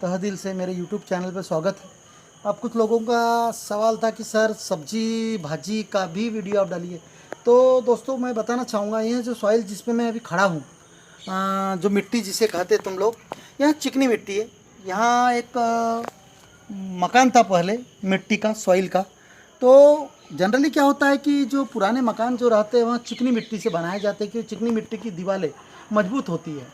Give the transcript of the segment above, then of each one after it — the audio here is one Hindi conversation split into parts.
तहे दिल से मेरे YouTube चैनल पर स्वागत है। अब कुछ लोगों का सवाल था कि सर सब्जी भाजी का भी वीडियो आप डालिए। तो दोस्तों मैं बताना चाहूँगा, यह जो सॉइल जिस पे मैं अभी खड़ा हूँ, जो मिट्टी जिसे कहते हैं तुम लोग, यहाँ चिकनी मिट्टी है। यहाँ एक मकान था पहले मिट्टी का, सॉइल का। तो जनरली क्या होता है कि जो पुराने मकान जो रहते हैं वहाँ चिकनी मिट्टी से बनाए जाते हैं, क्योंकि चिकनी मिट्टी की दीवारें मजबूत होती है।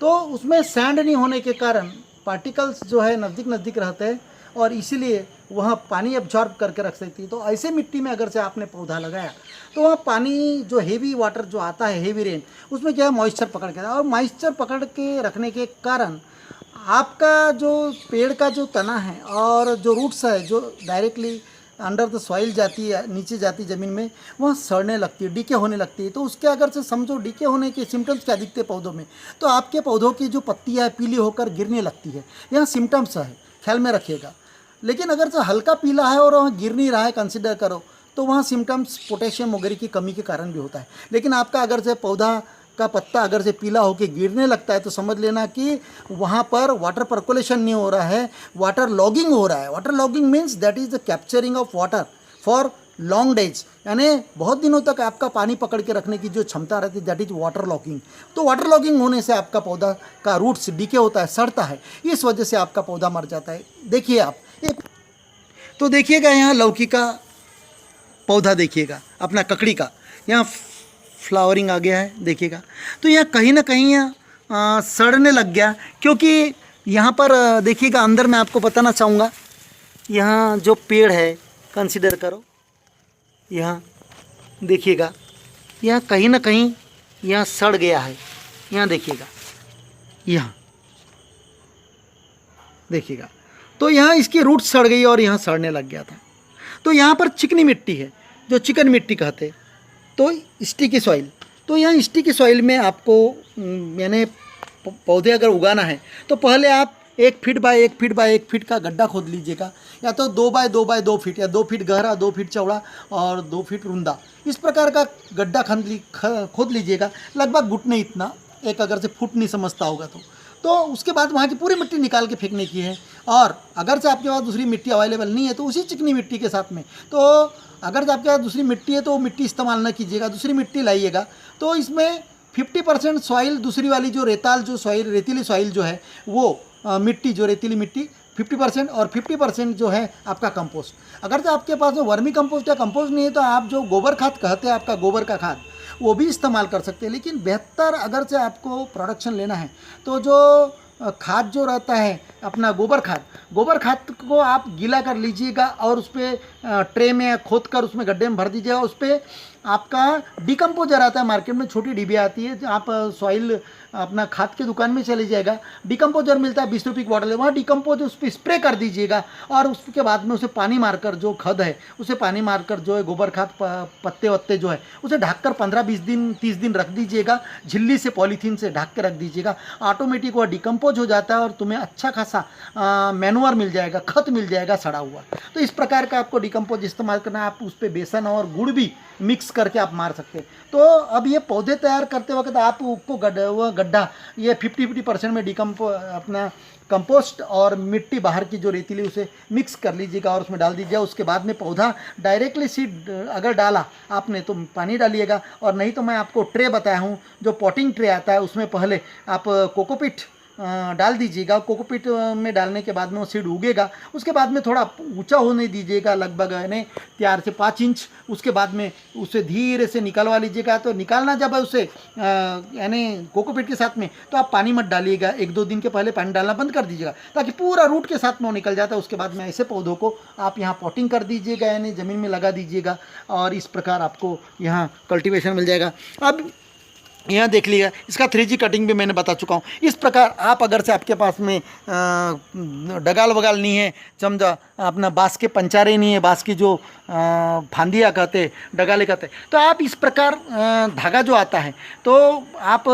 तो उसमें सैंड नहीं होने के कारण पार्टिकल्स जो है नज़दीक नज़दीक रहते हैं और इसीलिए वहाँ पानी एब्जॉर्ब करके रख सकती है। तो ऐसे मिट्टी में अगर से आपने पौधा लगाया तो वहाँ पानी जो हेवी वाटर जो आता है, हेवी रेन, उसमें क्या है, मॉइस्चर पकड़ के, और मॉइस्चर पकड़ के रखने के कारण आपका जो पेड़ का जो तना है और जो रूट्स है जो डायरेक्टली अंडर द सॉइल जाती है, नीचे जाती है ज़मीन में, वहाँ सड़ने लगती है, डीके होने लगती है। तो उसके अगर से समझो डीके होने के सिम्टम्स क्या दिखते हैं पौधों में, तो आपके पौधों की जो पत्तियाँ है पीली होकर गिरने लगती है। यहाँ सिम्टम्स है, ख्याल में रखिएगा। लेकिन अगर से हल्का पीला है और वहाँ गिर नहीं रहा है, कंसिडर करो, तो वहाँ सिम्टम्स पोटेशियम वगैरह की कमी के कारण भी होता है। लेकिन आपका अगर से पौधा का पत्ता अगर से पीला होकर गिरने लगता है तो समझ लेना कि वहाँ पर वाटर पर्कुलेशन नहीं हो रहा है, वाटर लॉगिंग हो रहा है। Water logging means that is the capturing of water for long days, यानी बहुत दिनों तक आपका पानी पकड़ के रखने की जो क्षमता रहती है, दैट इज वाटर लॉगिंग। तो वाटर लॉगिंग होने से आपका पौधा का रूट्स डीके होता है, सड़ता है, इस वजह से आपका पौधा मर जाता है। देखिए आप एक, तो देखिएगा यहाँ लौकी का पौधा, देखिएगा अपना ककड़ी का, यहाँ फ्लावरिंग आ गया है, देखिएगा। तो यहाँ कहीं ना कहीं यहाँ सड़ने लग गया, क्योंकि यहाँ पर देखिएगा अंदर मैं आपको बताना चाहूँगा, यहाँ जो पेड़ है कंसिडर करो, यहाँ देखिएगा, यहाँ कहीं ना कहीं यहाँ सड़ गया है। यहाँ देखिएगा, यहाँ देखिएगा, तो यहाँ इसकी रूट सड़ गई और यहाँ सड़ने लग गया था। तो यहाँ पर चिकनी मिट्टी है, जो चिकन मिट्टी कहते हैं, तो स्टिकी सॉइल। तो यहाँ स्टिकी सॉइल में आपको मैंने पौधे अगर उगाना है तो पहले आप 1 feet by 1 feet by 1 feet का गड्ढा खोद लीजिएगा, या तो 2 बाय 2 बाय 2 फीट, या 2 फीट गहरा, 2 फीट चौड़ा और 2 फीट रुंदा, इस प्रकार का गड्ढा खोद लीजिएगा, लगभग घुटने इतना, एक अगर से फुट नहीं समझता होगा तो उसके बाद वहाँ की पूरी मिट्टी निकाल के फेंकने की है। और अगर से आपके पास दूसरी मिट्टी अवेलेबल नहीं है तो उसी चिकनी मिट्टी के साथ में, तो अगर से आपके पास दूसरी मिट्टी है तो वो मिट्टी इस्तेमाल न कीजिएगा, दूसरी मिट्टी लाइएगा। तो इसमें 50% सॉइल, दूसरी वाली जो रेताल जो सॉइल, रेतीली सॉइल जो है वो मिट्टी, जो रेतीली मिट्टी 50%, और 50% जो है आपका कंपोस्ट। अगर तो आपके पास में वर्मी कंपोस्ट या कंपोस्ट नहीं है तो आप जो गोबर खाद कहते हैं, आपका गोबर का खाद, वो भी इस्तेमाल कर सकते हैं। लेकिन बेहतर अगर से आपको प्रोडक्शन लेना है तो जो खाद जो रहता है अपना गोबर खाद को आप गीला कर लीजिएगा और उस पर ट्रे में खोद कर उसमें गड्ढे में भर दीजिएगा। उस पर आपका डिकम्पोजर आता है, मार्केट में छोटी डिबिया आती है, आप सॉइल अपना खाद की दुकान में चले जाएगा, डिकम्पोजर मिलता है 20 रुपये की बॉटल है, वहाँ डिकम्पोज उस पर स्प्रे कर दीजिएगा। और उसके बाद में उसे पानी मारकर, जो खद है उसे पानी मारकर, जो है गोबर खाद पत्ते वत्ते जो है उसे ढककर 15-20 दिन 30 दिन रख दीजिएगा, झिल्ली से पॉलीथीन से ढक के रख दीजिएगा। ऑटोमेटिक वह डिकम्पोज हो जाता है और तुम्हें अच्छा खासा मैनुअर मिल जाएगा, खत मिल जाएगा सड़ा हुआ। तो इस प्रकार का आपको डिकम्पोज इस्तेमाल करना है। आप उस पर बेसन और गुड़ भी मिक्स करके आप मार सकते हैं। तो अब ये पौधे तैयार करते वक्त आप उसको गड्ढा ये 50% में अपना कंपोस्ट और मिट्टी बाहर की जो रेतीली उसे मिक्स कर लीजिएगा और उसमें डाल दीजिएगा। उसके बाद में पौधा डायरेक्टली सीड अगर डाला आपने तो पानी डालिएगा, और नहीं तो मैं आपको ट्रे बताया हूँ, जो पॉटिंग ट्रे आता है उसमें पहले आप कोकोपीट डाल दीजिएगा। कोकोपीट में डालने के बाद में वो सीड उगेगा। उसके बाद में थोड़ा ऊंचा होने दीजिएगा, लगभग यानी 4 से 5 इंच। उसके बाद में उसे धीरे से निकलवा लीजिएगा। तो निकालना जब है उसे यानी कोकोपीट के साथ में, तो आप पानी मत डालिएगा, 1-2 दिन के पहले पानी डालना बंद कर दीजिएगा ताकि पूरा रूट के साथ में वो निकल जाता है। उसके बाद में ऐसे पौधों को आप यहाँ पॉटिंग कर दीजिएगा, यानी ज़मीन में लगा दीजिएगा, और इस प्रकार आपको यहाँ कल्टीवेशन मिल जाएगा। अब यहाँ देख लिया, इसका 3G कटिंग भी मैंने बता चुका हूँ। इस प्रकार आप अगर से आपके पास में डगाल वगाल नहीं है, समझा अपना बाँस के पंचारे नहीं है, बाँस की जो फांदियाँ कहते, डगाले कहते, तो आप इस प्रकार धागा जो आता है, तो आप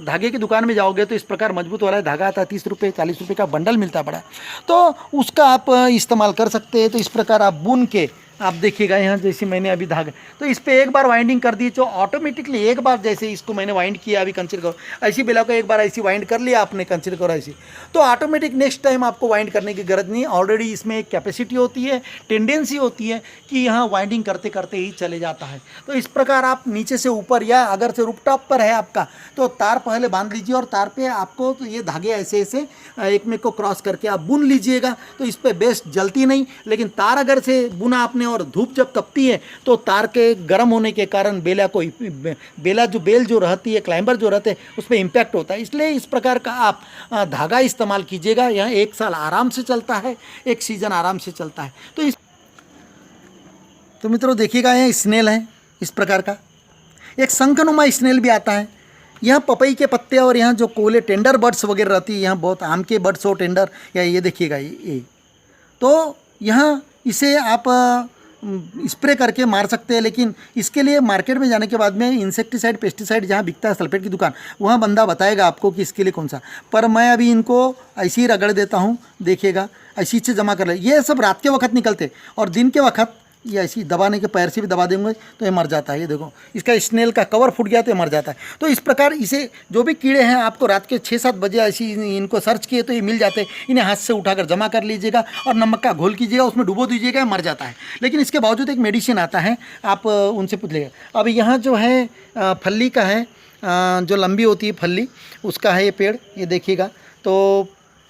धागे की दुकान में जाओगे तो इस प्रकार मजबूत वाला धागा आता है, 30 रुपये 40 रुपये का बंडल मिलता है बड़ा, तो उसका आप इस्तेमाल कर सकते हैं। तो इस प्रकार आप बुन के आप देखिएगा यहाँ जैसे मैंने अभी धागा, तो इस पर एक बार वाइंडिंग कर दी तो ऑटोमेटिकली एक बार जैसे इसको मैंने वाइंड किया, अभी कंसीडर करो ऐसी बेला को एक बार ऐसी वाइंड कर लिया आपने, कंसीडर करो ऐसी, तो ऑटोमेटिक नेक्स्ट टाइम आपको वाइंड करने की जरूरत नहीं। ऑलरेडी इसमें एक कैपेसिटी होती है, टेंडेंसी होती है कि यहाँ वाइंडिंग करते करते ही चले जाता है। तो इस प्रकार आप नीचे से ऊपर या अगर से रूफटॉप पर है आपका तो तार पहले बांध लीजिए, और तार पे आपको तो ये धागे ऐसे ऐसे एक में को क्रॉस करके आप बुन लीजिएगा, तो इस पर बेस्ट जलती नहीं। लेकिन तार अगर से बुना आपने और धूप जब तपती है तो तार के गर्म होने के कारण बेला को बेल जो रहती है, क्लाइंबर जो रहते हैं उस पर इम्पैक्ट होता है। इसलिए इस प्रकार का आप धागा इस्तेमाल कीजिएगा। यहाँ 1 साल आराम से चलता है, 1 सीज़न आराम से चलता है। तो मित्रों देखिएगा, यहाँ स्नेल है इस प्रकार का, एक शंखनुमा स्नेल भी आता है। यहाँ पपई के पत्ते और यहाँ जो कोले टेंडर बर्ड्स वगैरह रहती है, यहाँ बहुत आम के बर्ड्स हो टेंडर, या ये देखिएगा ये तो यहाँ इसे आप स्प्रे करके मार सकते हैं। लेकिन इसके लिए मार्केट में जाने के बाद में इंसेक्टिसाइड पेस्टिसाइड जहाँ बिकता है सल्फेट की दुकान, वहाँ बंदा बताएगा आपको कि इसके लिए कौन सा। पर मैं अभी इनको ऐसे ही रगड़ देता हूँ, देखिएगा ऐसी से जमा कर ले। ये सब रात के वक्त निकलते और दिन के वक्त ये ऐसी दबाने के पैर से भी दबा देंगे तो ये मर जाता है। ये देखो इसका स्नेल का कवर फूट गया तो ये मर जाता है। तो इस प्रकार इसे जो भी कीड़े हैं आपको रात के 6-7 बजे ऐसी इनको सर्च किए तो ये मिल जाते हैं। इन्हें हाथ से उठाकर जमा कर लीजिएगा और नमक का घोल कीजिएगा, उसमें डुबो दीजिएगा, मर जाता है। लेकिन इसके बावजूद एक मेडिसिन आता है, आप उनसे पूछ लीजिएगा। अब यहाँ जो है फल्ली का है, जो लंबी होती है फल्ली उसका है ये पेड़, ये देखिएगा। तो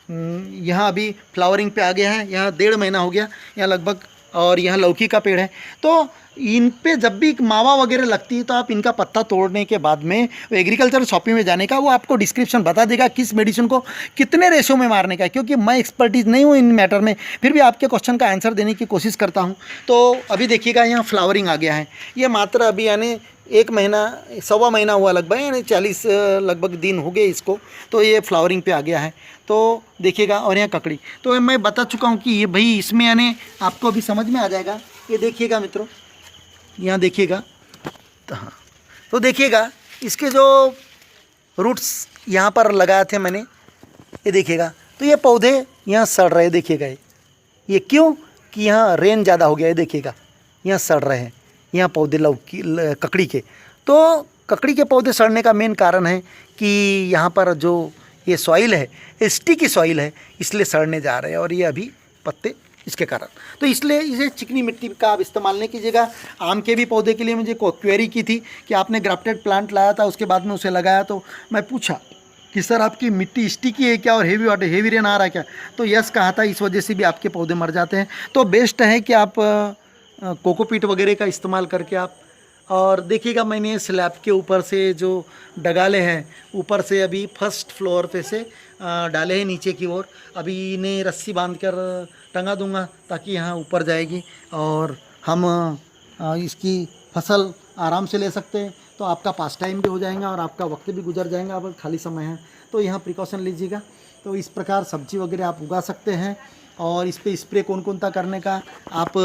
यहाँ अभी फ्लावरिंग पे आ गया है, यहाँ 1.5 महीना हो गया यहाँ लगभग। और यहाँ लौकी का पेड़ है। तो इन पे जब भी मावा वगैरह लगती है तो आप इनका पत्ता तोड़ने के बाद में एग्रीकल्चर शॉपिंग में जाने का, वो आपको डिस्क्रिप्शन बता देगा किस मेडिसिन को कितने रेशो में मारने का है। क्योंकि मैं एक्सपर्टीज़ नहीं हूँ इन मैटर में, फिर भी आपके क्वेश्चन का आंसर देने की कोशिश करता हूँ। तो अभी देखिएगा यहाँ फ्लावरिंग आ गया है, ये मात्र अभी यानी 1 महीना 1.25 महीना हुआ लगभग, यानी 40 लगभग दिन हो गए इसको। तो ये फ्लावरिंग पे आ गया है, तो देखिएगा। और यहाँ ककड़ी तो मैं बता चुका हूँ कि ये भाई इसमें यानी आपको अभी समझ में आ जाएगा। ये देखिएगा मित्रों, यहाँ देखिएगा, तो हाँ तो देखिएगा इसके जो रूट्स यहाँ पर लगाए थे मैंने, ये देखिएगा। तो ये पौधे यहाँ सड़ रहे, देखिएगा ये क्यों कि यहाँ रेन ज़्यादा हो गया है। देखिएगा यहाँ सड़ रहे हैं यहाँ पौधे लौकी ककड़ी के। तो ककड़ी के पौधे सड़ने का मेन कारण है कि यहाँ पर जो ये सॉइल है स्टिकी सॉइल है, इसलिए सड़ने जा रहे हैं। और ये अभी पत्ते इसके कारण, तो इसलिए इसे चिकनी मिट्टी का आप इस्तेमाल नहीं कीजिएगा। आम के भी पौधे के लिए मुझे क्वेरी की थी कि आपने ग्राफ्टेड प्लांट लाया था, उसके बाद में उसे लगाया, तो मैं पूछा कि सर आपकी मिट्टी स्टिकी है क्या और हेवी वाटर हेवी रेन आ रहा है क्या, तो यस कहा था। इस वजह से भी आपके पौधे मर जाते हैं। तो बेस्ट है कि आप कोकोपीट वगैरह का इस्तेमाल करके आप, और देखिएगा मैंने स्लैब के ऊपर से जो डगाले हैं ऊपर से अभी फर्स्ट फ्लोर पे से डाले हैं नीचे की ओर। अभी इन्हें रस्सी बांधकर टंगा दूंगा ताकि यहाँ ऊपर जाएगी और हम इसकी फसल आराम से ले सकते हैं। तो आपका पास टाइम भी हो जाएगा और आपका वक्त भी गुजर जाएगा। अब खाली समय है तो यहाँ प्रिकॉशन लीजिएगा। तो इस प्रकार सब्जी वगैरह आप उगा सकते हैं। और इस पर स्प्रे कौन सा करने का आप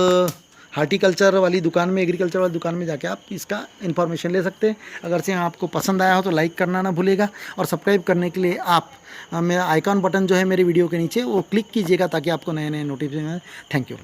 हार्टिकल्चर वाली दुकान में, एग्रीकल्चर वाली दुकान में जाके आप इसका इन्फॉर्मेशन ले सकते हैं। अगर से आपको पसंद आया हो तो लाइक करना ना भूलेगा, और सब्सक्राइब करने के लिए आप मेरा आइकॉन बटन जो है मेरे वीडियो के नीचे वो क्लिक कीजिएगा ताकि आपको नए नए नोटिफिकेशन। Thank you.